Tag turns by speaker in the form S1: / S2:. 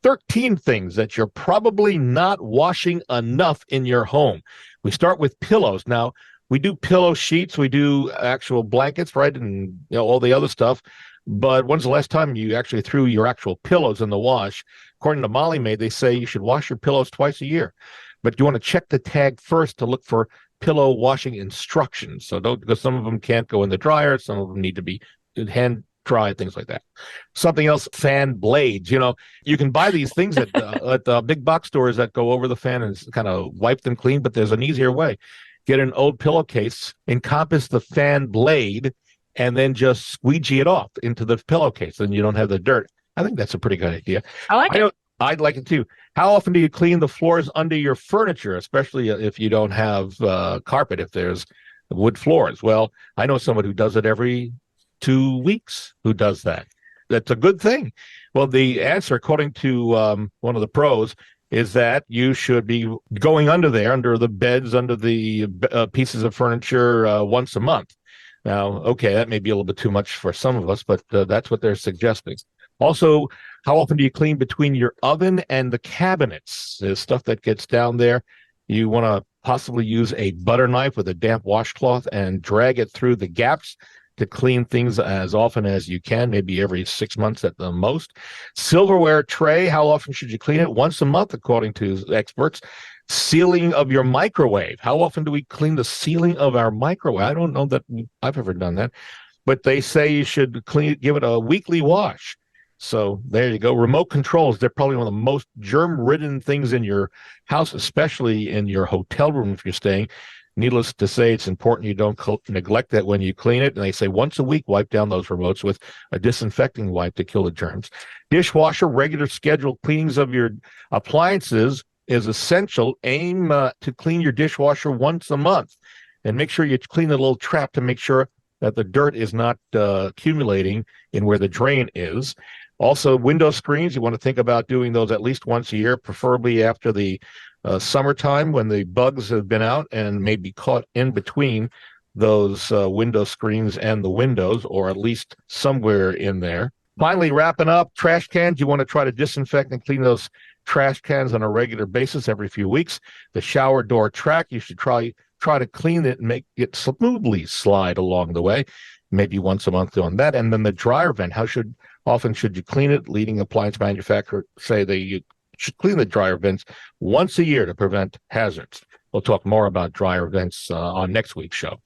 S1: 13 things that you're probably not washing enough in your home. We start with pillows. Now, we do pillow sheets, we do actual blankets, right, and all the other stuff. But when's the last time you actually threw your actual pillows in the wash? According to Molly May, they say you should wash your pillows twice a year. But you want to check the tag first to look for pillow washing instructions. So don't, because some of them can't go in the dryer, some of them need to be hand dry, things like that. Something else, fan blades. You can buy these things at the big box stores that go over the fan and kind of wipe them clean, but there's an easier way. Get an old pillowcase, encompass the fan blade, and then just squeegee it off into the pillowcase, and you don't have the dirt. I think that's a pretty good idea.
S2: I like it.
S1: I'd like it too. How often do you clean the floors under your furniture, especially if you don't have carpet, if there's wood floors? Well, I know someone who does it every 2 weeks who does that. That's a good thing. Well, the answer, according to one of the pros, is that you should be going under the beds, under the pieces of furniture once a month. Now, okay, that may be a little bit too much for some of us, but that's what they're suggesting. Also, how often do you clean between your oven and the cabinets? There's stuff that gets down there. You want to possibly use a butter knife with a damp washcloth and drag it through the gaps to clean things as often as you can, maybe every 6 months at the most. Silverware tray, how often should you clean it? Once a month, according to experts. Sealing of your microwave. How often do we clean the sealing of our microwave? I don't know that I've ever done that, but they say you should give it a weekly wash. So there you go. Remote controls, they're probably one of the most germ-ridden things in your house, especially in your hotel room if you're staying. Needless to say, it's important you don't neglect that when you clean it. And they say once a week, wipe down those remotes with a disinfecting wipe to kill the germs. Dishwasher, regular scheduled cleanings of your appliances is essential. Aim to clean your dishwasher once a month. And make sure you clean the little trap to make sure that the dirt is not accumulating in where the drain is. Also, window screens, you want to think about doing those at least once a year, preferably after the summertime when the bugs have been out and may be caught in between those window screens and the windows, or at least somewhere in there. Finally, wrapping up, trash cans, you want to try to disinfect and clean those trash cans on a regular basis every few weeks. The shower door track, you should try to clean it and make it smoothly slide along the way, maybe once a month doing that. And then the dryer vent, how often should you clean it? Leading appliance manufacturers say that you should clean the dryer vents once a year to prevent hazards. We'll talk more about dryer vents on next week's show.